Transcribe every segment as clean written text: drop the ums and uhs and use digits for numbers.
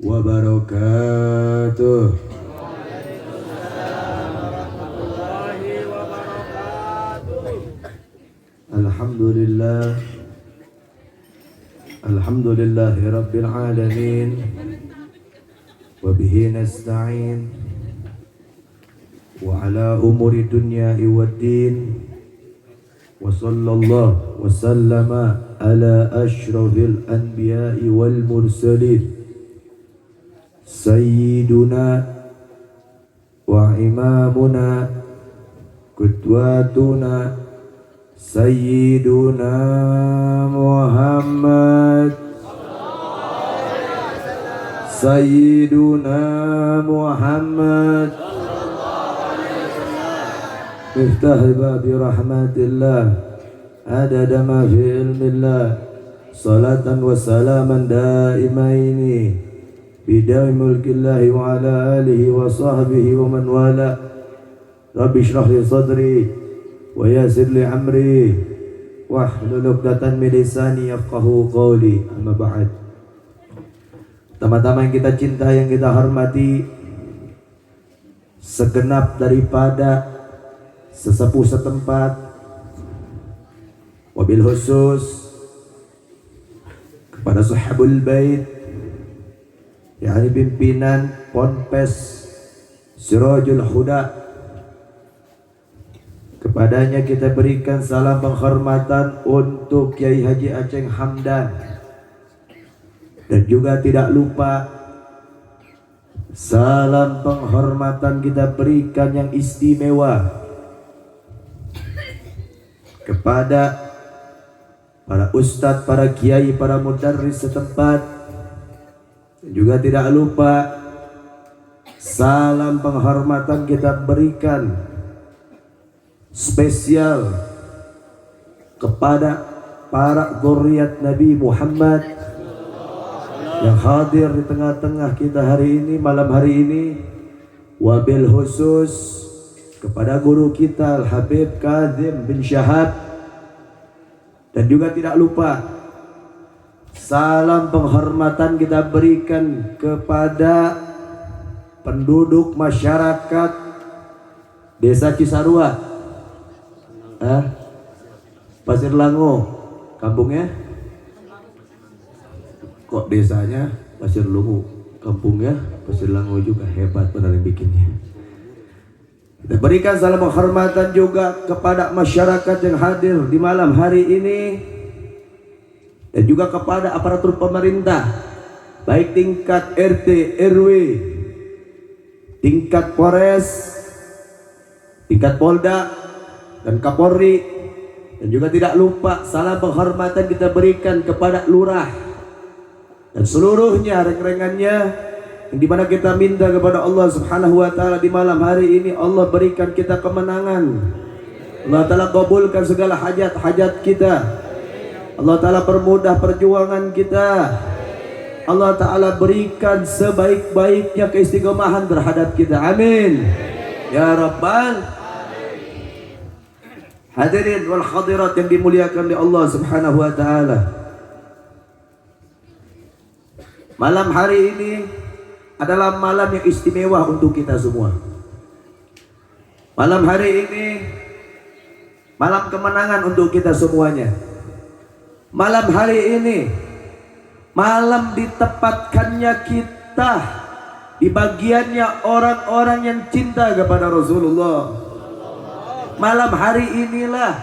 wabarakatuh. Alhamdulillah, alhamdulillahi rabbil alamin, wa bihi nasta'in, wa ala umuri dunya waddin, wa sallallahu wa sallama ala ashrafil anbiya'i wal mursalin, sayyiduna wa imamuna qudwatuna sayyiduna Muhammad, sayyiduna Muhammad, miftah babi rahmatillah, adada ma fi ilmillah, salatan wa salaman daimaini bidai mulkillahi wa ala alihi wa sahbihi wa man wala. Rabbi shrah li sadri wa yassir li amri wahlul 'uqdatam min lisani yafqahu qawli. Amma ba'd. Teman-teman yang kita cinta, yang kita hormati, segenap daripada sesepuh setempat, wabil khusus kepada sahabul bait, yakni pimpinan Ponpes Sirajul Huda, kepadanya kita berikan salam penghormatan untuk Kiai Haji Aceng Hamdan, dan juga tidak lupa salam penghormatan kita berikan yang istimewa kepada para ustadz, para kiai, para mudarris setempat. Dan juga tidak lupa salam penghormatan kita berikan spesial kepada para dzurriyyat Nabi Muhammad yang hadir di tengah-tengah kita hari ini, malam hari ini. Wabil khusus kepada guru kita Al-Habib Kadzim bin Syahab. Dan juga tidak lupa salam penghormatan kita berikan kepada penduduk masyarakat Desa Cisarua, Pasir Lango, kampungnya kok desanya Pasir Lungu, kampungnya Pasir Lango juga. Hebat benar yang bikinnya. Kita berikan salam penghormatan juga kepada masyarakat yang hadir di malam hari ini, dan juga kepada aparatur pemerintah, baik tingkat RT, RW, tingkat Polres, tingkat Polda, dan Kapolri. Dan juga tidak lupa salam penghormatan kita berikan kepada lurah dan seluruhnya reng-rengannya, yang dimana kita minta kepada Allah Subhanahu wa ta'ala di malam hari ini, Allah berikan kita kemenangan, Allah ta'ala kabulkan segala hajat-hajat kita, Allah ta'ala permudah perjuangan kita, Allah ta'ala berikan sebaik-baiknya keistiqomahan terhadap kita. Amin ya Rabbal. Hadirin wal hadirat yang dimuliakan oleh Allah Subhanahu wa ta'ala, malam hari ini adalah malam yang istimewa untuk kita semua. Malam hari ini malam kemenangan untuk kita semuanya. Malam hari ini malam ditempatkannya kita di bagiannya orang-orang yang cinta kepada Rasulullah. Malam hari inilah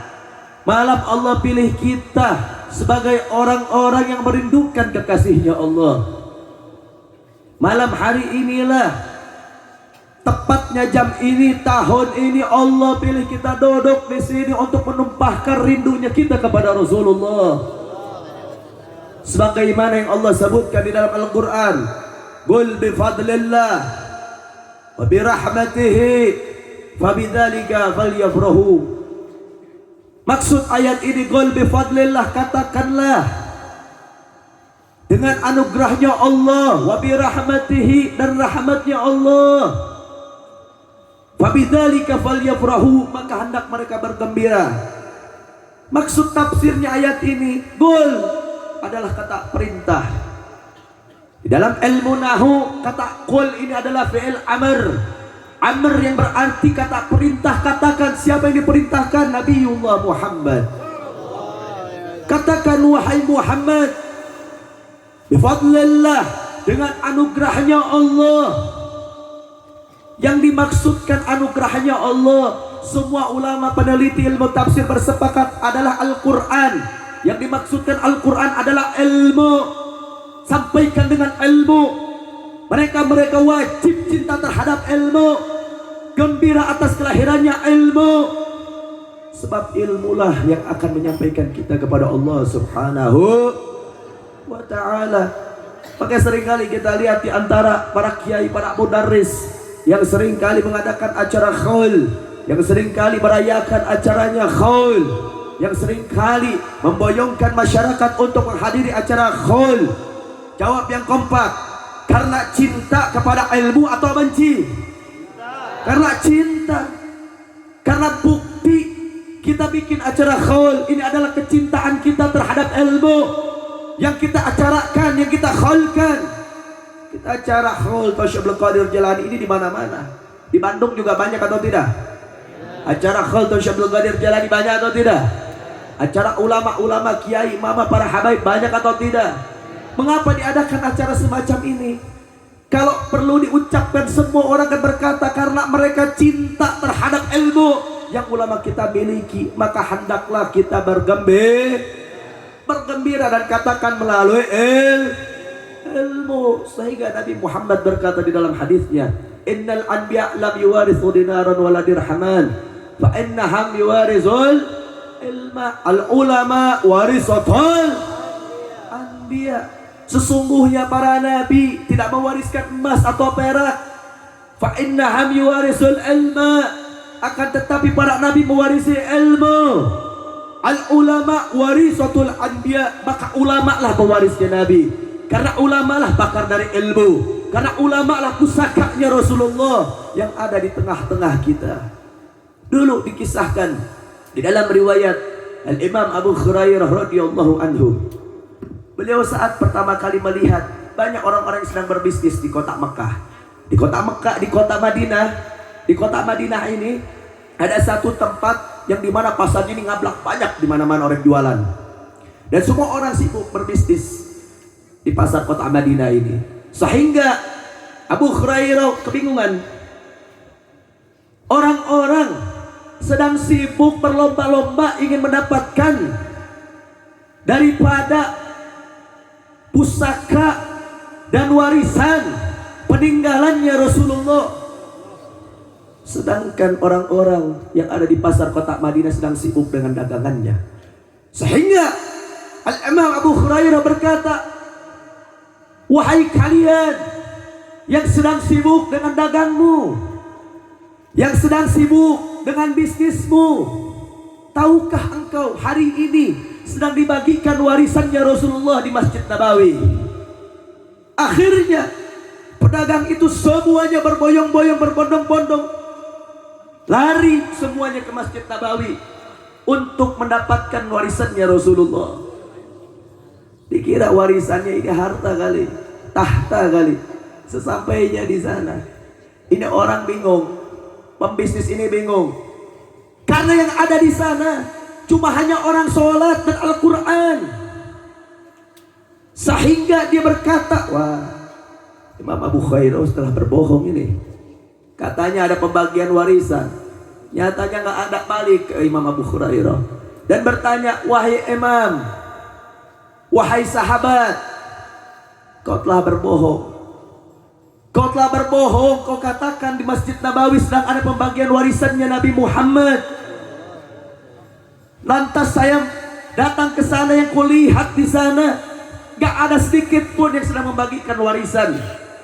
malam Allah pilih kita sebagai orang-orang yang merindukan kekasihnya Allah. Malam hari inilah, tepatnya jam ini, tahun ini, Allah pilih kita duduk di sini untuk menumpahkan rindunya kita kepada Rasulullah. Sebagaimana yang Allah sebutkan di dalam Al-Quran, "Qul bi fadlillah wa bi rahmatihi fabidzalika falyafrahu." Maksud ayat ini, "Qul bi fadlillah", katakanlah dengan anugerahnya Allah, wa bi rahmatihi, dan rahmatnya Allah, fabidzalika falyafrahu, maka hendak mereka bergembira. Maksud tafsirnya ayat ini, qul adalah kata perintah. Di dalam ilmu nahu, kata qul ini adalah fi'il amr. Amr yang berarti kata perintah. Katakan, siapa yang diperintahkan? Nabiullah Muhammad. Katakan, wahai Muhammad, bifadlillah, dengan anugerahnya Allah. Yang dimaksudkan anugerahnya Allah, semua ulama peneliti ilmu tafsir bersepakat adalah Al-Quran. Yang dimaksudkan Al-Quran adalah ilmu. Sampaikan dengan ilmu. Mereka wajib cinta terhadap ilmu, gembira atas kelahirannya ilmu. Sebab ilmulah yang akan menyampaikan kita kepada Allah Subhanahu wa ta'ala. Maka seringkali kita lihat di antara para kiai, para mudarris yang seringkali mengadakan acara khaul, yang seringkali merayakan acaranya khaul, yang seringkali memboyongkan masyarakat untuk menghadiri acara khaul. Jawab yang kompak, karena cinta kepada ilmu atau benci? Karena cinta. Karena bukti kita bikin acara khaul ini adalah kecintaan kita terhadap ilmu yang kita acarakan, yang kita khaulkan. Kita acara khaul Syekh Abdul Qadir Jailani ini di mana-mana. Di Bandung juga banyak atau tidak? Acara khaul Syekh Abdul Qadir Jailani banyak atau tidak? Acara ulama-ulama, kiai, mama, para habaib banyak atau tidak? Mengapa diadakan acara semacam ini? Kalau perlu diucapkan, semua orang akan berkata karena mereka cinta terhadap ilmu yang ulama kita miliki. Maka hendaklah kita bergembira dan katakan melalui ilmu. Sehingga Nabi Muhammad berkata di dalam hadisnya, innal anbiya lam yuwarithu dinaran wala dirhaman, fa innahum yuwarithul ilma, al ulama warisatul anbiya. Sesungguhnya para nabi tidak mewariskan emas atau perak. Fa innahum yuwarisul ilma, akan tetapi para nabi mewarisi ilmu. Al ulama warisatul anbiya, maka ulama lah pewarisnya nabi. Karena ulama lah pakar dari ilmu. Karena ulama lah pusakanya Rasulullah yang ada di tengah-tengah kita. Dulu dikisahkan di dalam riwayat Al-Imam Abu Hurairah radhiyallahu anhu. Beliau saat pertama kali melihat banyak orang-orang yang sedang berbisnis di kota Mekah. Di kota Mekah, di kota Madinah. Di kota Madinah ini ada satu tempat yang dimana pasarnya ini ngablak banyak, di mana-mana orang jualan. Dan semua orang sibuk berbisnis di pasar kota Madinah ini. Sehingga Abu Hurairah kebingungan. Orang-orang sedang sibuk berlomba-lomba ingin mendapatkan daripada pusaka dan warisan peninggalannya Rasulullah. Sedangkan orang-orang yang ada di pasar kota Madinah sedang sibuk dengan dagangannya. Sehingga Al-Imam Abu Hurairah berkata, wahai kalian yang sedang sibuk dengan dagangmu, yang sedang sibuk dengan bisnismu, tahukah engkau hari ini sedang dibagikan warisannya Rasulullah di Masjid Nabawi? Akhirnya pedagang itu semuanya berboyong-boyong, berbondong-bondong, lari semuanya ke Masjid Nabawi untuk mendapatkan warisannya Rasulullah. Dikira warisannya ini harta kali, tahta kali. Sesampainya di sana, ini orang bingung, pembisnis ini bingung, karena yang ada di sana cuma hanya orang sholat dan Al-Quran. Sehingga dia berkata, wah, Imam Abu Hurairah telah berbohong ini. Katanya ada pembagian warisan, nyatanya nggak ada. Balik ke Imam Abu Hurairah dan bertanya, wahai imam, wahai sahabat, kau telah berbohong. Kau telah berbohong. Kau katakan di Masjid Nabawi sedang ada pembagian warisannya Nabi Muhammad. Lantas saya datang ke sana, yang kulihat di sana gak ada sedikit pun yang sedang membagikan warisan.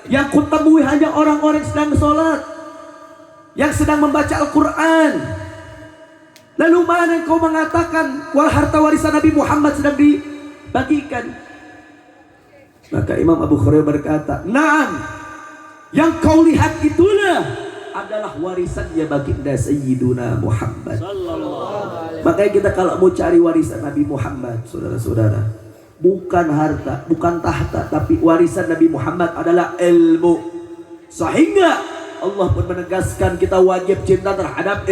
Yang kutemui hanya orang-orang yang sedang sholat, yang sedang membaca Al-Quran. Lalu mana kau mengatakan wah harta warisan Nabi Muhammad sedang dibagikan? Maka Imam Abu Hurairah berkata, naam, yang kau lihat itulah adalah warisannya baginda Sayyiduna Muhammad. Makanya kita kalau mau cari warisan Nabi Muhammad, saudara-saudara, bukan harta, bukan tahta, tapi warisan Nabi Muhammad adalah ilmu. Sehingga Allah pun menegaskan kita wajib cinta terhadap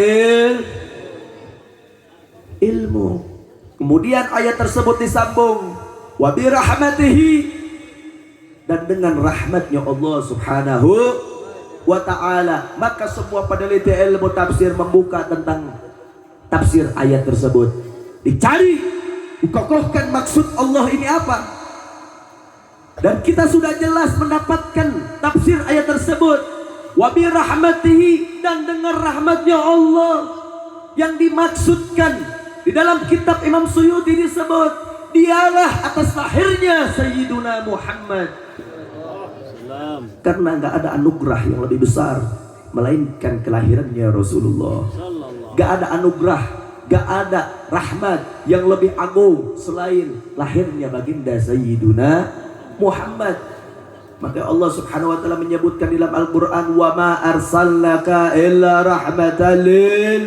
ilmu. Kemudian ayat tersebut disambung, wa bi rahmatihi, dan dengan rahmatnya Allah Subhanahu wa ta'ala. Maka semua peneliti ilmu tafsir membuka tentang tafsir ayat tersebut, dicari, dikokohkan maksud Allah ini apa. Dan kita sudah jelas mendapatkan tafsir ayat tersebut, wa bi rahmatihi, dan dengan rahmatnya Allah. Yang dimaksudkan di dalam kitab Imam Suyuti disebut, dialah atas lahirnya Sayyiduna Muhammad. Karena nggak ada anugerah yang lebih besar melainkan kelahirannya Rasulullah. Gak ada anugerah, gak ada rahmat yang lebih agung selain lahirnya baginda Sayyiduna Muhammad. Maka Allah Subhanahu wa taala menyebutkan dalam Al-Qur'an, wa ma arsalnaka illa rahmatan lil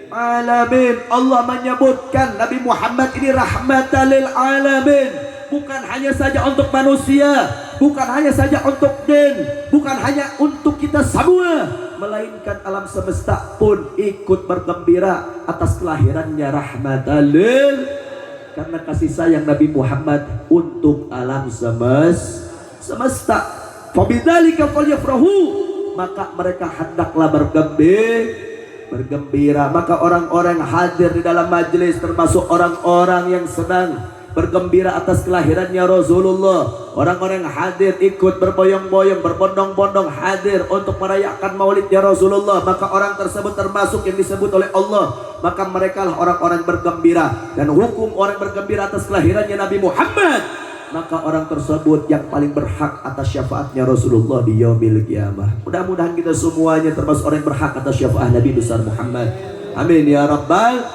alamin. Allah menyebutkan Nabi Muhammad ini rahmatan lil alamin, bukan hanya saja untuk manusia, bukan hanya saja untuk jin, bukan hanya untuk kita semua, melainkan alam semesta pun ikut bergembira atas kelahirannya rahmatan lil, karena kasih sayang Nabi Muhammad untuk alam semesta. Fabidzalika falyafrahu, maka mereka hendaklah bergembira. Maka orang-orang hadir di dalam majelis termasuk orang-orang yang sedang bergembira atas kelahirannya Rasulullah. Orang-orang hadir ikut berboyong-boyong, berbondong-bondong hadir untuk merayakan maulidnya Rasulullah. Maka orang tersebut termasuk yang disebut oleh Allah, maka mereka lah orang-orang bergembira. Dan hukum orang bergembira atas kelahirannya Nabi Muhammad, maka orang tersebut yang paling berhak atas syafaatnya Rasulullah di yaumil qiyamah. Mudah-mudahan kita semuanya termasuk orang yang berhak atas syafaat Nabi besar Muhammad. Amin ya rabbal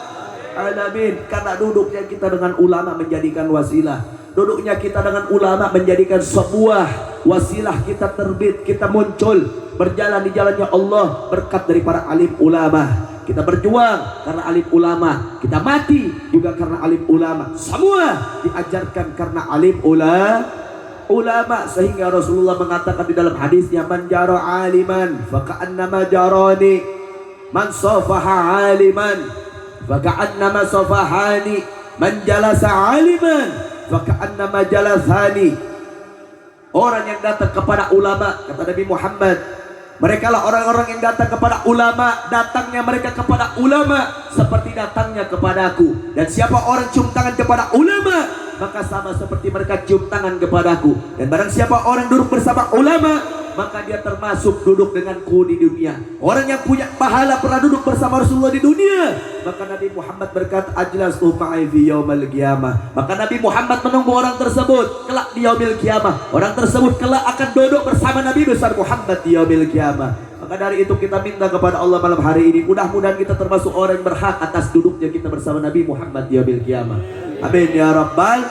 alamin. Karena duduknya kita dengan ulama menjadikan wasilah, duduknya kita dengan ulama menjadikan sebuah wasilah kita terbit, kita muncul berjalan di jalannya Allah berkat dari para alim ulama. Kita berjuang karena alim ulama, kita mati juga karena alim ulama. Semua diajarkan karena alim ulama. Sehingga Rasulullah mengatakan di dalam hadisnya, man jara aliman faka'annama jarani, man safaha aliman faka'annama safahani, man jalasa aliman faka'annama jalasani. Orang yang datang kepada ulama, kata Nabi Muhammad, mereka lah orang-orang yang datang kepada ulama, datangnya mereka kepada ulama seperti datangnya kepadaku. Dan siapa orang cium tangan kepada ulama, maka sama seperti mereka cium tangan kepadaku. Dan barang siapa orang duduk bersama ulama, maka dia termasuk duduk denganku di dunia. Orang yang punya pahala pernah duduk bersama Rasulullah di dunia, maka Nabi Muhammad berkata, ajlasu ma'i fi yaumil qiyamah. Maka Nabi Muhammad menunggu orang tersebut kelak di yaumil qiyamah. Orang tersebut kelak akan duduk bersama Nabi besar Muhammad di yaumil qiyamah. Maka dari itu kita minta kepada Allah malam hari ini, mudah-mudahan kita termasuk orang yang berhak atas duduknya kita bersama Nabi Muhammad di yaumil qiyamah. Amin ya rabbal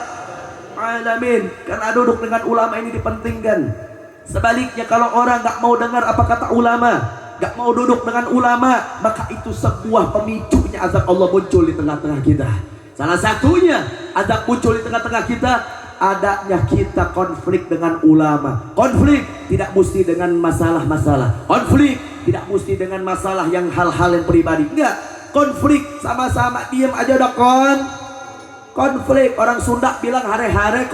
alamin. Karena duduk dengan ulama ini dipentingkan. Sebaliknya kalau orang gak mau dengar apa kata ulama, gak mau duduk dengan ulama, maka itu sebuah pemicunya azab Allah muncul di tengah-tengah kita. Salah satunya azab muncul di tengah-tengah kita, adanya kita konflik dengan ulama. Konflik tidak mesti dengan masalah-masalah, konflik tidak mesti dengan masalah yang hal-hal yang pribadi. Enggak, konflik sama-sama diam aja udah konflik. Orang Sunda bilang hare-hare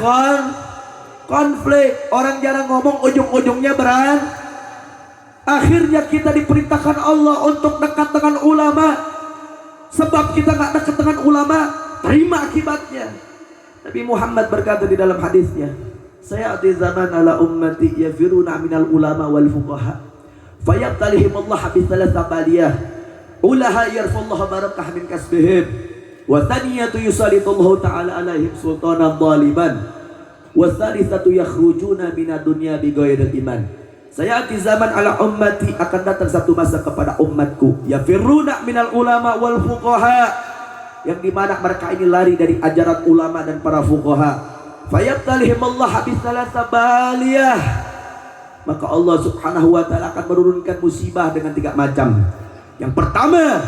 konflik. Orang jarang ngomong, ujung-ujungnya akhirnya kita diperintahkan Allah untuk dekat dengan ulama. Sebab kita gak dekat dengan ulama, terima akibatnya. Nabi Muhammad berkata di dalam hadisnya, sayati zaman ala ummati yafiruna minal ulama wal fuqaha fayabtalihim Allah bithalatha baliyah ulaha yarfullahu barakah min kasbihim wa thaniyatu yusalitullahu ta'ala alaihim sultanan zaliman wasalisatu yakhrujuna minad dunya bighairil iman. Sayati zaman ala ummati, akan datang satu masa kepada umatku, yafiruna minal ulama wal fuqaha, yang dimana mereka ini lari dari ajaran ulama dan para fuqaha. Fayabtalihim Allah bisalasa baliyah, maka Allah subhanahu wa ta'ala akan menurunkan musibah dengan 3 macam. Yang pertama,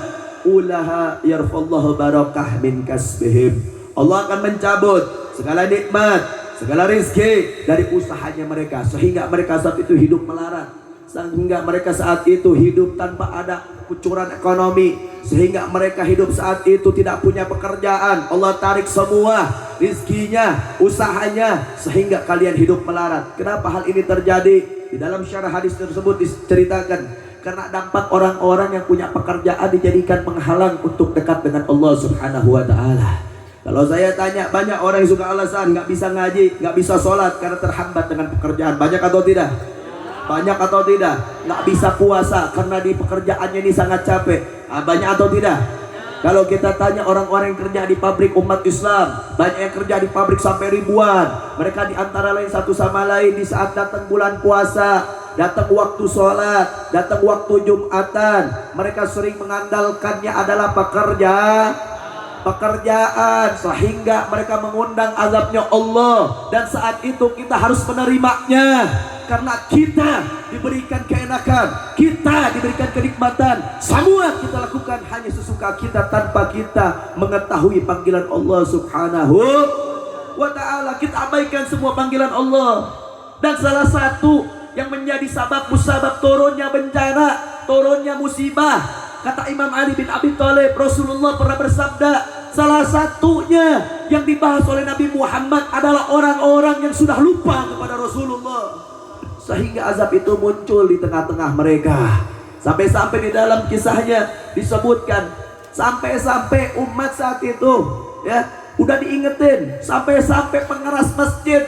ulaha yarfallahu barakah min kasbihim, Allah akan mencabut segala nikmat, segala rezeki dari usahanya mereka, sehingga mereka saat itu hidup melarat, sehingga mereka saat itu hidup tanpa ada kucuran ekonomi, sehingga mereka hidup saat itu tidak punya pekerjaan. Allah tarik semua rizkinya, usahanya, sehingga kalian hidup melarat. Kenapa hal ini terjadi? Di dalam syarah hadis tersebut diceritakan karena dampak orang-orang yang punya pekerjaan dijadikan penghalang untuk dekat dengan Allah Subhanahu wa ta'ala. Kalau saya tanya, banyak orang yang suka alasan nggak bisa ngaji, nggak bisa sholat karena terhambat dengan pekerjaan. Banyak atau tidak? Banyak atau tidak? Nggak bisa puasa karena di pekerjaannya ini sangat capek. Banyak atau tidak? Kalau kita tanya orang-orang yang kerja di pabrik umat Islam, banyak yang kerja di pabrik sampai ribuan. Mereka di antara lain satu sama lain di saat datang bulan puasa, datang waktu sholat, datang waktu Jumatan, mereka sering mengandalkannya adalah pekerjaan, sehingga mereka mengundang azabnya Allah. Dan saat itu kita harus menerimanya, karena kita diberikan keenakan, kita diberikan kenikmatan, semua kita lakukan hanya sesuka kita tanpa kita mengetahui panggilan Allah Subhanahu wa ta'ala. Kita abaikan semua panggilan Allah. Dan salah satu yang menjadi musabab turunnya bencana, turunnya musibah, kata Imam Ali bin Abi Thalib, Rasulullah pernah bersabda, salah satunya yang dibahas oleh Nabi Muhammad adalah orang-orang yang sudah lupa kepada Rasulullah, sehingga azab itu muncul di tengah-tengah mereka. Sampai-sampai di dalam kisahnya disebutkan, sampai-sampai umat saat itu ya udah diingetin, sampai-sampai pengeras masjid,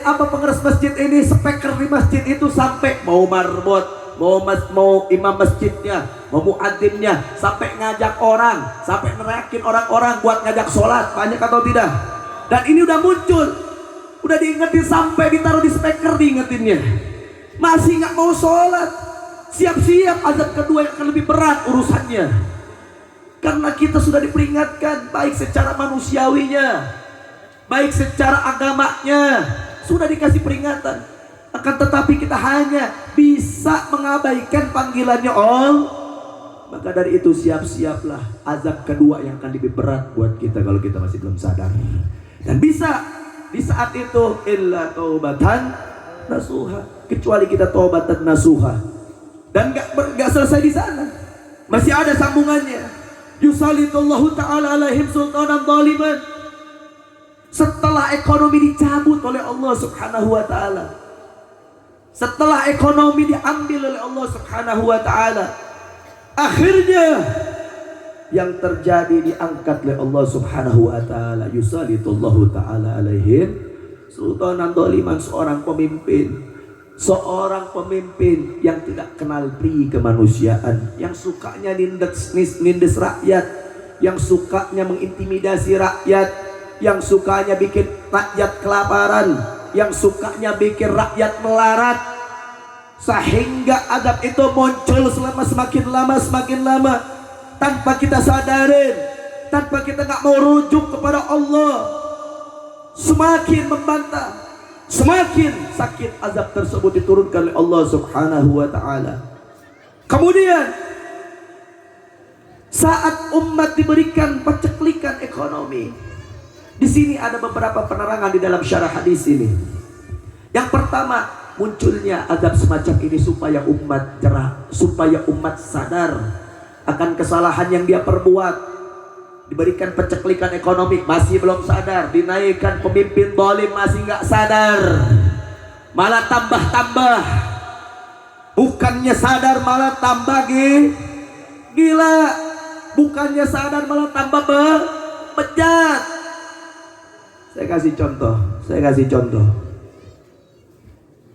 apa pengeras masjid ini, speaker di masjid itu sampai mau marbot, mau imam masjidnya, mau muadzimnya, sampai ngajak orang, sampai nerakin orang-orang buat ngajak sholat. Banyak atau tidak? Dan ini udah muncul, udah diingetin, sampai ditaruh di speaker diingetinnya, masih nggak mau sholat. Siap-siap azab kedua yang akan lebih berat urusannya, karena kita sudah diperingatkan, baik secara manusiawinya, baik secara agamanya, sudah dikasih peringatan. Akan tetapi kita hanya bisa mengabaikan panggilannya Allah. Maka dari itu siap-siaplah azab kedua yang akan lebih berat buat kita kalau kita masih belum sadar. Dan bisa di saat itu illa taubatan nasuha, kecuali kita taubatan nasuha. Dan gak selesai di sana, masih ada sambungannya. Yusalitullahu ta'ala alaihim sultanan zaliman. Setelah ekonomi dicabut oleh Allah Subhanahu wa ta'ala, setelah ekonomi diambil oleh Allah Subhanahu wa ta'ala, akhirnya yang terjadi diangkat oleh Allah Subhanahu wa ta'ala. Yusalitullahu ta'ala alaihim sultanan zaliman, seorang pemimpin yang tidak kenal pri kemanusiaan, yang sukanya nindes rakyat, yang sukanya mengintimidasi rakyat, yang sukanya bikin rakyat kelaparan, yang sukanya bikin rakyat melarat, sehingga adab itu muncul selama semakin lama tanpa kita sadarin, tanpa kita nggak mau rujuk kepada Allah. Semakin membantah, semakin sakit azab tersebut diturunkan oleh Allah Subhanahu wa ta'ala. Kemudian saat umat diberikan paceklikan ekonomi, di sini ada beberapa penerangan di dalam syarah hadis ini. Yang pertama, munculnya azab semacam ini supaya umat jerah, supaya umat sadar akan kesalahan yang dia perbuat. Diberikan paceklikan ekonomi, masih belum sadar. Dinaikkan pemimpin zalim, masih nggak sadar, malah tambah-tambah. Bukannya sadar malah tambah gila. Bukannya sadar malah tambah bejat. Saya kasih contoh.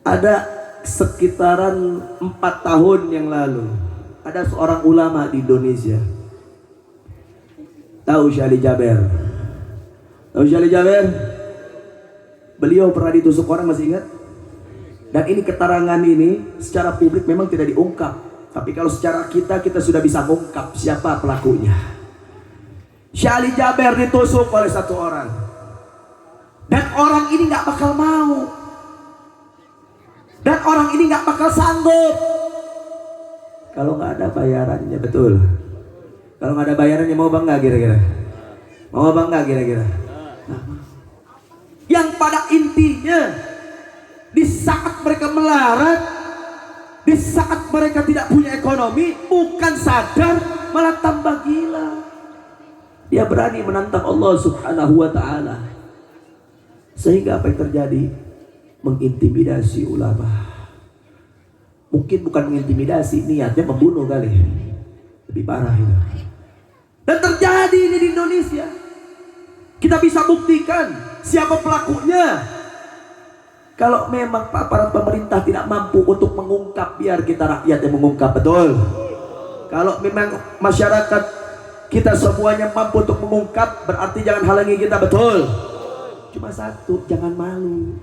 Ada sekitaran 4 tahun yang lalu, ada seorang ulama di Indonesia. Tahu Syali Jaber? Beliau pernah ditusuk orang, masih ingat? Dan ini keterangan ini secara publik memang tidak diungkap, tapi kalau secara kita sudah bisa mengungkap siapa pelakunya. Syali Jaber ditusuk oleh satu orang, dan orang ini nggak bakal mau, dan orang ini nggak bakal sanggup kalau nggak ada bayarannya. Betul. Kalau nggak ada bayarannya mau bangga kira-kira? Mau bangga kira-kira? Yang pada intinya di saat mereka melarat, di saat mereka tidak punya ekonomi, bukan sadar malah tambah gila. Dia berani menantang Allah Subhanahu wa ta'ala. Sehingga apa yang terjadi? Mengintimidasi ulama. Mungkin bukan mengintimidasi, niatnya membunuh kali. Lebih parah itu. Dan terjadi ini di Indonesia. Kita bisa buktikan siapa pelakunya. Kalau memang aparat pemerintah tidak mampu untuk mengungkap, biar kita rakyat yang mengungkap, betul. Kalau memang masyarakat kita semuanya mampu untuk mengungkap, berarti jangan halangi kita, betul. Cuma satu, jangan malu.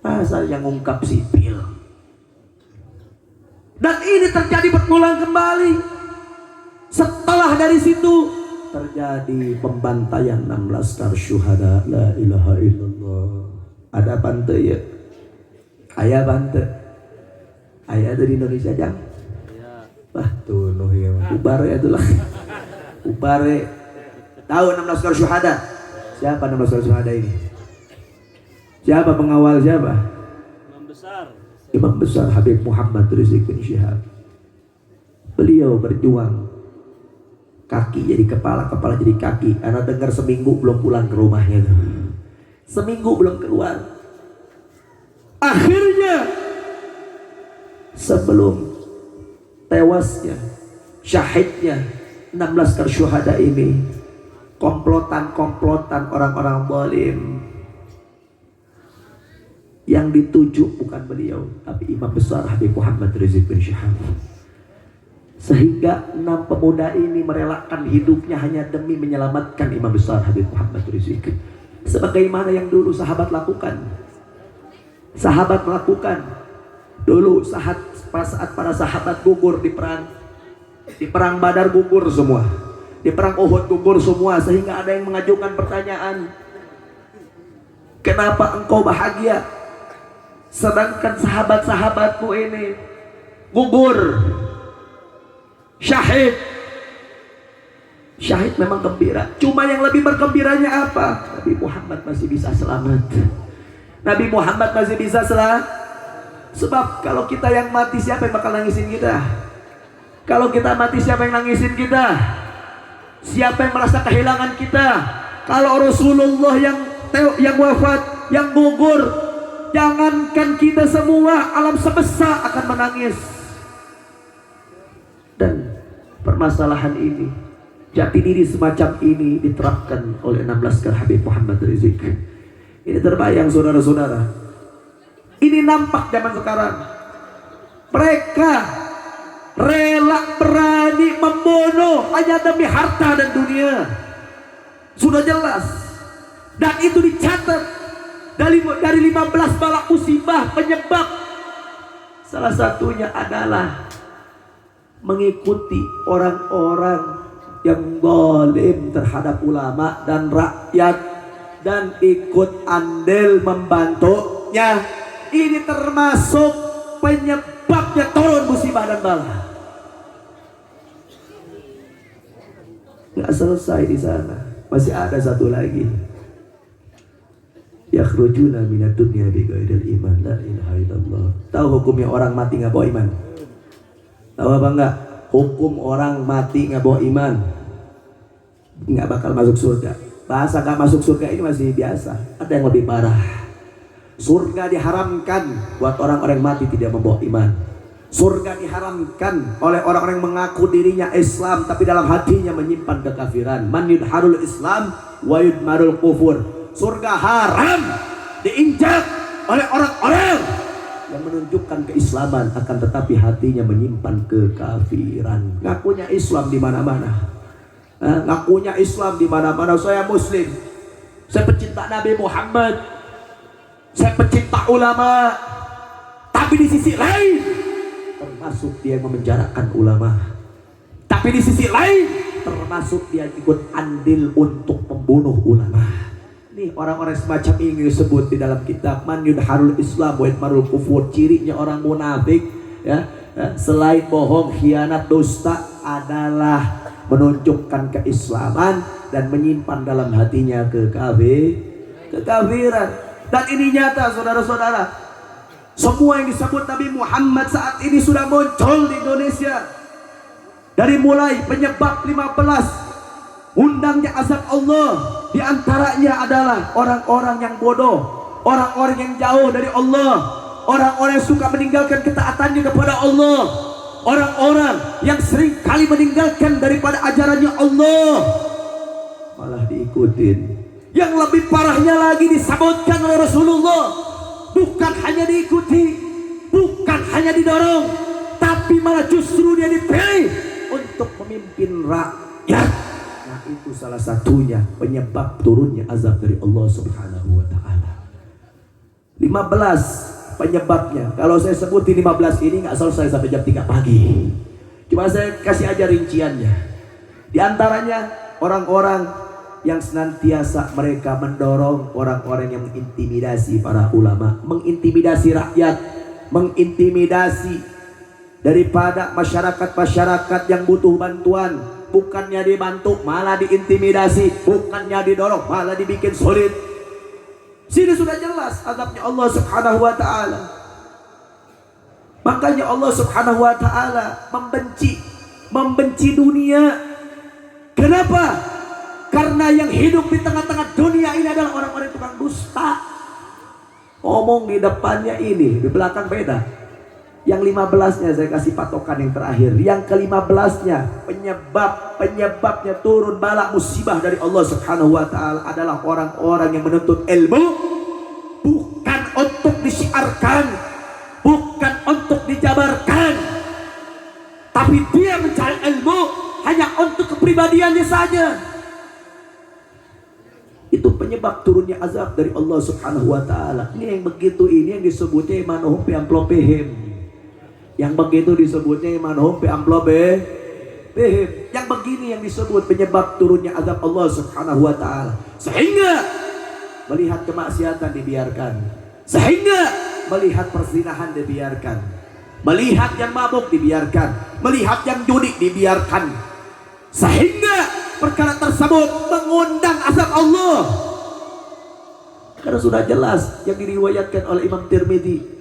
Masa yang ngungkap sipil. Dan ini terjadi berulang kembali. Setelah dari situ terjadi pembantaian 16 tarsyuhada la ilaha illallah. Ada pantai ya? Ayah pantai. Ayah dari Indonesia jam? Wah tuh noh ya. Ubare itu lah. Ubare. Tahu 16 tarsyuhada? Siapa 16 tarsyuhada ini? Siapa pengawal siapa? Imam besar. Imam besar Habib Muhammad Rizik bin Syihab. Beliau berjuang. Kaki jadi kepala, kepala jadi kaki. Anak dengar seminggu belum pulang ke rumahnya. Seminggu belum keluar. Akhirnya sebelum tewasnya, syahidnya 16 tarsyuhada ini, komplotan-komplotan orang-orang zalim yang dituju bukan beliau, tapi Imam besar Habib Muhammad Rizik bin Syihab. Sehingga 6 pemuda ini merelakan hidupnya hanya demi menyelamatkan Imam besar Habib Muhammad Rizik. Sebagaimana yang dulu sahabat lakukan. Sahabat melakukan dulu saat para sahabat gugur di perang Badar, gugur semua, di perang Uhud gugur semua. Sehingga ada yang mengajukan pertanyaan, kenapa engkau bahagia sedangkan sahabat-sahabatmu ini gugur? Syahid memang gembira. Cuma yang lebih bergembiranya apa? Nabi Muhammad masih bisa selamat. Nabi Muhammad masih bisa selamat. Sebab kalau kita yang mati, siapa yang bakal nangisin kita? Kalau kita mati, siapa yang nangisin kita? Siapa yang merasa kehilangan kita? Kalau Rasulullah yang wafat, yang gugur, jangankan kita semua, alam semesta akan menangis. Dan permasalahan ini, jati diri semacam ini diterapkan oleh 16 laskar Habib Muhammad Rizik. Ini terbayang saudara-saudara. Ini nampak zaman sekarang. Mereka rela berani membunuh hanya demi harta dan dunia. Sudah jelas. Dan itu dicatat dari 15 balak musibah penyebab. Salah satunya adalah mengikuti orang-orang yang zalim terhadap ulama dan rakyat dan ikut andil membantunya. Ini termasuk penyebabnya turun musibah dan bala. Nggak selesai di sana, masih ada satu lagi. Yakhrujuna minad dunya bighairil iman, la ilaha illallah. Tahu hukumnya orang mati nggak bawa iman? Tahu apa enggak? Hukum orang mati nggak bawa iman, nggak bakal masuk surga. Bahasa nggak masuk surga ini masih biasa. Ada yang lebih parah. Surga diharamkan buat orang-orang mati tidak membawa iman. Surga diharamkan oleh orang-orang yang mengaku dirinya Islam tapi dalam hatinya menyimpan kekafiran. Man yudharul Islam wa yudmarul kufur. Surga haram diinjak oleh orang-orang yang menunjukkan keislaman akan tetapi hatinya menyimpan kekafiran. Ngakunya Islam di mana-mana. Ngakunya Islam di mana-mana. Saya Muslim. Saya pecinta Nabi Muhammad. Saya pecinta ulama. Tapi di sisi lain termasuk dia yang memenjarakan ulama. Tapi di sisi lain termasuk dia ikut andil untuk membunuh ulama. Nih orang-orang semacam ini disebut di dalam kitab Man yudharul Islam wa yudmarul kufur. Cirinya orang munafik ya, selain bohong, khianat, dusta adalah menunjukkan keislaman dan menyimpan dalam hatinya kekafiran. Dan ini nyata saudara-saudara. Semua yang disebut Nabi Muhammad saat ini sudah muncul di Indonesia. Dari mulai penyebab 15 undangnya azab Allah, di antaranya adalah orang-orang yang bodoh, orang-orang yang jauh dari Allah, orang-orang yang suka meninggalkan ketaatannya kepada Allah, orang-orang yang sering kali meninggalkan daripada ajarannya Allah, malah diikutin. Yang lebih parahnya lagi disebutkan oleh Rasulullah, bukan hanya diikuti, bukan hanya didorong, tapi malah justru dia dipilih untuk memimpin rakyat. Nah, itu salah satunya penyebab turunnya azab dari Allah Subhanahu wa taala. 15 penyebabnya. Kalau saya sebutin 15 ini nggak selesai sampai jam 3 pagi. Cuma saya kasih aja rinciannya. Di antaranya orang-orang yang senantiasa mereka mendorong orang-orang yang mengintimidasi para ulama, mengintimidasi rakyat, mengintimidasi daripada masyarakat-masyarakat yang butuh bantuan. Bukannya dibantu malah diintimidasi, bukannya didorong malah dibikin sulit. Sini sudah jelas azabnya Allah Subhanahu wa taala. Makanya Allah Subhanahu wa taala membenci dunia. Kenapa? Karena yang hidup di tengah-tengah dunia ini adalah orang-orang tukang dusta. Ngomong di depannya ini, di belakang beda. Yang 15-nya saya kasih patokan yang terakhir. Yang ke-15-nya penyebabnya turun bala musibah dari Allah Subhanahu wa taala adalah orang-orang yang menuntut ilmu bukan untuk disiarkan, bukan untuk dijabarkan, tapi dia mencari ilmu hanya untuk kepribadiannya saja. Itu penyebab turunnya azab dari Allah Subhanahu wa taala. Ini yang begitu, ini yang disebutnya imanuhum bi amplopihim. Yang begitu disebutnya imanuhum bi amplopihim. Yang begini yang disebut penyebab turunnya azab Allah Subhanahu wa taala. Sehingga melihat kemaksiatan dibiarkan, sehingga melihat perzinahan dibiarkan, melihat yang mabuk dibiarkan, melihat yang judi dibiarkan, sehingga perkara tersebut mengundang azab Allah. Karena sudah jelas yang diriwayatkan oleh Imam Tirmidzi,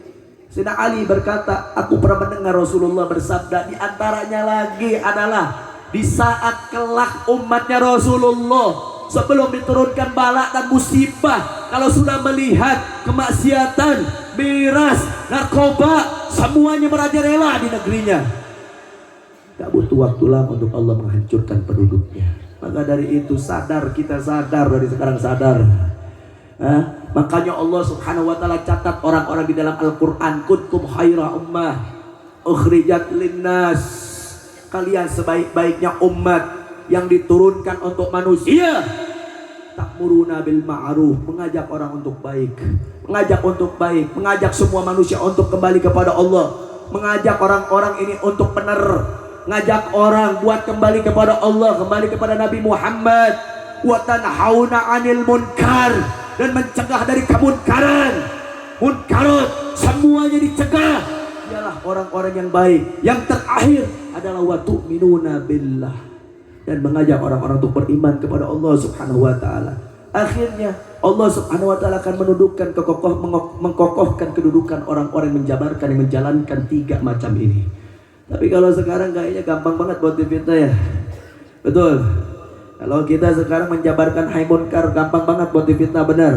Sayyidina Ali berkata, aku pernah mendengar Rasulullah bersabda, di antaranya lagi adalah di saat kelak umatnya Rasulullah sebelum diturunkan bala dan musibah, kalau sudah melihat kemaksiatan, miras, narkoba, semuanya merajalela di negerinya, gak butuh waktu lama untuk Allah menghancurkan penduduknya. Maka dari itu kita sadar dari sekarang sadar. Makanya Allah Subhanahu wa taala catat orang-orang di dalam Al-Qur'an, kuntum khaira ummah ukhrijat linnas, kalian sebaik-baiknya umat yang diturunkan untuk manusia. Ta'muruna bil ma'ruf, mengajak orang untuk baik, mengajak semua manusia untuk kembali kepada Allah, mengajak orang-orang ini untuk benar, ngajak orang buat kembali kepada Allah, kembali kepada Nabi Muhammad. Wa tanhauna 'anil munkar, dan mencegah dari kemunkaran, munkarat, semuanya dicegah. Ialah orang-orang yang baik. Yang terakhir adalah wa tu'minuna billah, dan mengajak orang-orang untuk beriman kepada Allah Subhanahu wa taala. Akhirnya Allah Subhanahu wa taala akan mengkokohkan kedudukan orang-orang yang menjabarkan, yang menjalankan 3 macam ini. Tapi kalau sekarang kayaknya gampang banget buat difitnah ya. Betul. Kalau kita sekarang menjabarkan hai munkar, gampang banget buat difitnah, benar.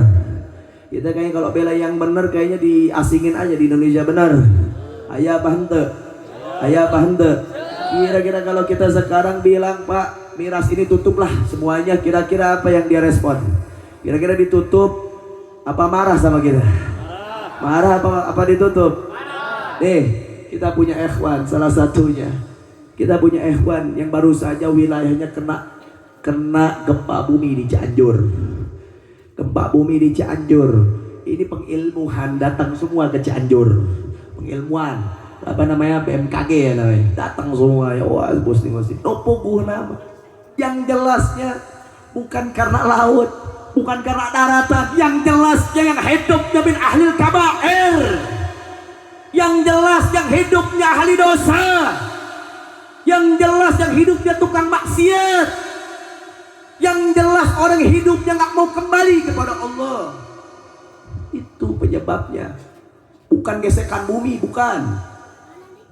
Kita kayaknya kalau bela yang benar kayaknya diasingin aja di Indonesia, benar. Ayah pahante. Kira-kira kalau kita sekarang bilang, Pak, miras ini tutuplah semuanya, kira-kira apa yang dia respon? Kira-kira ditutup apa marah sama kita? Marah apa ditutup? Nih, kita punya ikhwan, salah satunya. Kita punya ikhwan yang baru saja wilayahnya kena gempa bumi di Cianjur. Gempa bumi di Cianjur. Ini pengilmuan datang semua ke Cianjur. Pengilmuan, apa namanya, BMKG ya namanya. Datang semua ya, wah posting. Nopo nama. Yang jelasnya bukan karena laut, bukan karena daratan. Yang jelasnya yang hidupnya min ahlil kabair. Yang jelas yang hidupnya ahli dosa. Yang jelas yang hidupnya tukang maksiat. Yang jelas orang hidupnya gak mau kembali kepada Allah. Itu penyebabnya. Bukan gesekan bumi, bukan.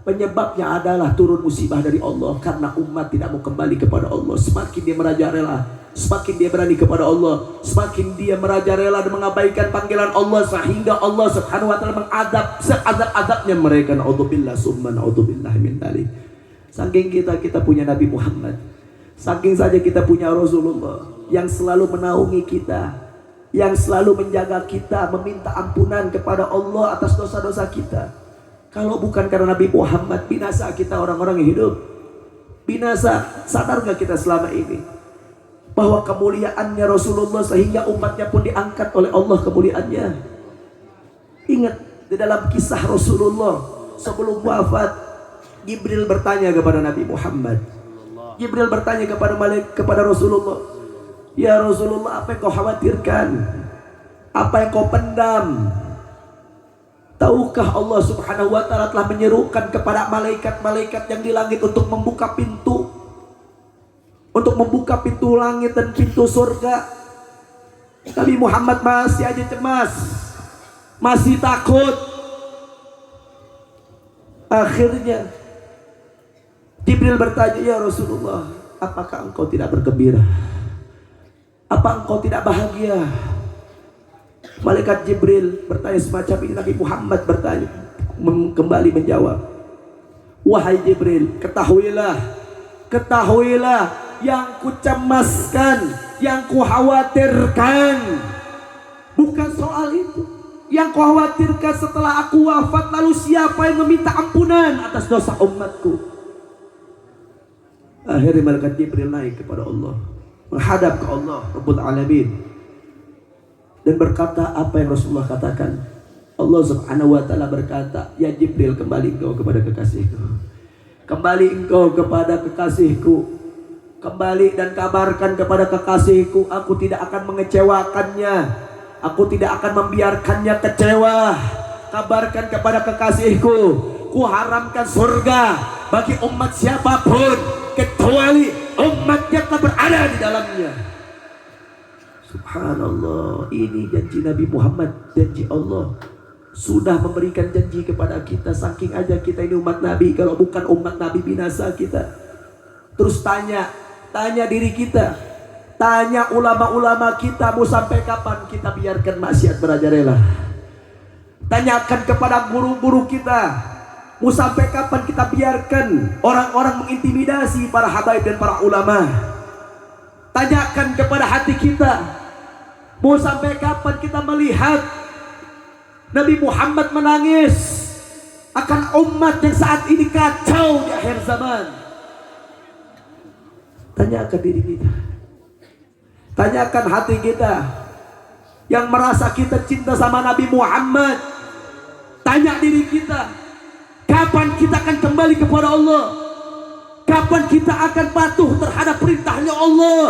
Penyebabnya adalah turun musibah dari Allah karena umat tidak mau kembali kepada Allah. Semakin dia merajalela, semakin dia berani kepada Allah, semakin dia merajalela dan mengabaikan panggilan Allah, sehingga Allah Subhanahu wa taala mengadab seazab-azabnya mereka. Naudzubillah summa naudzubillah min dzalik. Saking kita punya Nabi Muhammad, saking saja kita punya Rasulullah yang selalu menaungi kita, yang selalu menjaga kita, meminta ampunan kepada Allah atas dosa-dosa kita. Kalau bukan karena Nabi Muhammad, binasa kita orang-orang yang hidup. Binasa. Sadar gak kita selama ini bahwa kemuliaannya Rasulullah sehingga umatnya pun diangkat oleh Allah kemuliaannya. Ingat di dalam kisah Rasulullah sebelum wafat, Jibril bertanya kepada Nabi Muhammad. Jibril bertanya kepada Rasulullah, "Ya Rasulullah, apa yang kau khawatirkan? Apa yang kau pendam? Tahukah Allah Subhanahu wa taala telah menyerukan kepada malaikat-malaikat yang di langit untuk membuka pintu, untuk membuka pintu langit dan pintu surga?" Nabi Muhammad masih aja cemas, masih takut. Akhirnya Jibril bertanya, "Ya Rasulullah, apakah engkau tidak bergembira? Apa engkau tidak bahagia?" Malaikat Jibril bertanya semacam ini. Nabi Muhammad bertanya, kembali menjawab, "Wahai Jibril, ketahuilah yang kucemaskan, yang kukhawatirkan bukan soal itu. Yang kukhawatirkan setelah aku wafat, lalu siapa yang meminta ampunan atas dosa umatku?" Akhirnya malaikat Jibril naik kepada Allah, menghadap ke Allah Rabbul Alamin, dan berkata apa yang Rasulullah katakan. Allah Subhanahu wa taala berkata, "Ya Jibril, kembali engkau kepada kekasihku. Kembali engkau kepada kekasihku. Kembali dan kabarkan kepada kekasihku, aku tidak akan mengecewakannya. Aku tidak akan membiarkannya kecewa. Kabarkan kepada kekasihku, ku haramkan surga bagi umat siapapun kecuali umatnya telah berada di dalamnya." Subhanallah, ini janji Nabi Muhammad, janji Allah. Sudah memberikan janji kepada kita. Saking aja kita ini umat Nabi. Kalau bukan umat Nabi, binasa kita. Terus tanya diri kita, tanya ulama-ulama kita, mau sampai kapan kita biarkan maksiat merajalela? Tanyakan kepada guru-guru kita, mau sampai kapan kita biarkan orang-orang mengintimidasi para habaib dan para ulama? Tanyakan kepada hati kita, mau sampai kapan kita melihat Nabi Muhammad menangis akan umat yang saat ini kacau di akhir zaman? Tanyakan diri kita, tanyakan hati kita yang merasa kita cinta sama Nabi Muhammad. Tanya diri kita, kapan kita akan kembali kepada Allah? Kapan kita akan patuh terhadap perintahnya Allah?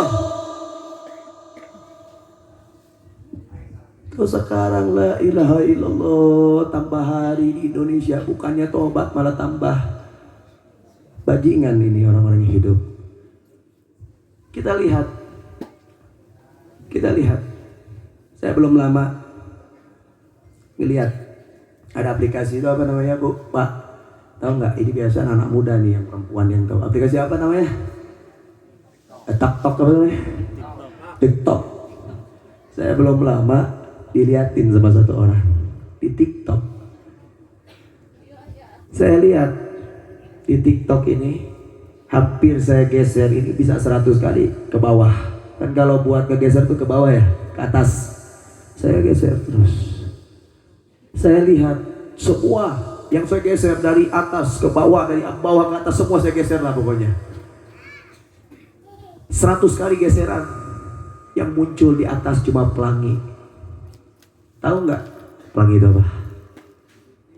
Terus sekarang la ilaha illallah tambah hari di Indonesia, bukannya tobat malah tambah bajingan ini orang-orang yang hidup. Kita lihat. Saya belum lama ngelihat ada aplikasi itu, apa namanya Bu? Pak, tahu nggak? Ini biasa anak muda nih yang perempuan yang tahu. Aplikasi apa namanya? TikTok apa namanya? TikTok. Saya belum lama diliatin sama satu orang di TikTok. Saya lihat di TikTok ini, hampir saya geser ini bisa 100 kali ke bawah. Kan kalau buat ngegeser tuh ke bawah ya, ke atas. Saya geser terus. Saya lihat semua yang saya geser dari atas ke bawah, dari bawah ke atas, semua saya geser lah pokoknya. 100 kali geseran. Yang muncul di atas cuma pelangi. Tahu nggak pelangi itu apa?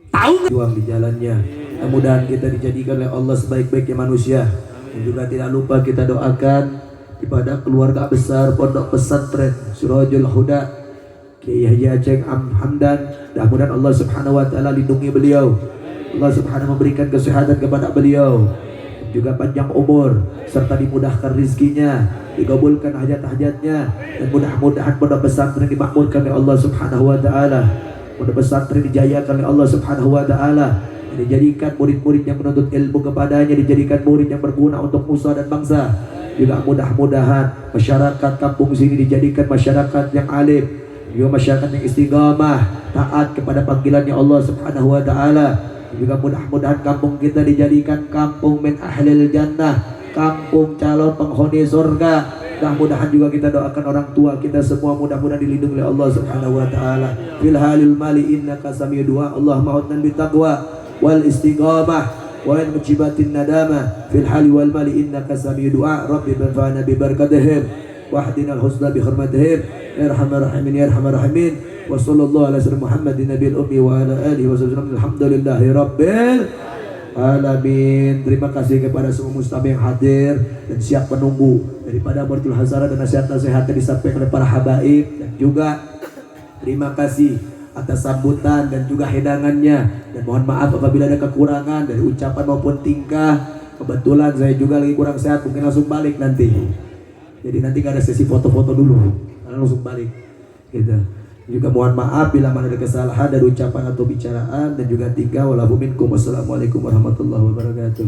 Tahu nggak? Juang di jalannya. Mudah-mudahan kita dijadikan oleh Allah sebaik-baiknya manusia. Dan juga tidak lupa kita doakan kepada keluarga besar Pondok Pesantren Sirajul Huda, Kiai Haji Aceng Hamdan. Mudah-mudahan Allah Subhanahu wa taala lindungi beliau. Allah Subhanahu memberikan kesehatan kepada beliau. juga panjang umur, serta dimudahkan rizkinya, dikabulkan hajat-hajatnya, dan mudah-mudahan pondok pesantren dimakmurkan oleh Allah Subhanahu wa taala. Pondok pesantren dijayakan oleh Allah Subhanahu wa taala. Dijadikan murid-murid yang menuntut ilmu kepadanya, dijadikan murid yang berguna untuk nusa dan bangsa. Juga mudah-mudahan masyarakat kampung sini dijadikan masyarakat yang alim, juga masyarakat yang istiqamah, taat kepada panggilannya Allah Subhanahu wa taala. Juga mudah-mudahan kampung kita dijadikan kampung min ahlil jannah, kampung calon penghuni surga. Mudah-mudahan juga kita doakan orang tua kita semua, mudah-mudahan dilindungi oleh Allah Subhanahu wa taala. Fil halil mali innaka sami'ud du'a, Allah ma'udnan bitaqwa wal istiqamah wa mujibatin nadama fil hali wal mali innaka sami'ud du'a. Rabbi banfa'na bi barakatihim wahdina al-husna bi hurmatihim ya arhamar rahimin ya arhamar rahimin. Wa sallallahu ala sayyidina Muhammadin nabiyil ummi wa ala alihi wa sallam. Alhamdulillahi rabbil alamin. Terima kasih kepada semua mustami yang hadir dan siap menunggu daripada Baratul Hazara dan nasihat-nasihat yang disampaikan oleh para habaib, dan juga terima kasih atas sambutan dan juga hidangannya, dan mohon maaf apabila ada kekurangan dari ucapan maupun tingkah. Kebetulan saya juga lagi kurang sehat, mungkin langsung balik nanti, jadi nanti gak ada sesi foto-foto dulu karena langsung balik gitu. Juga mohon maaf bila mana ada kesalahan dari ucapan atau bicaraan dan juga tingkah. Wassalamualaikum warahmatullahi wabarakatuh.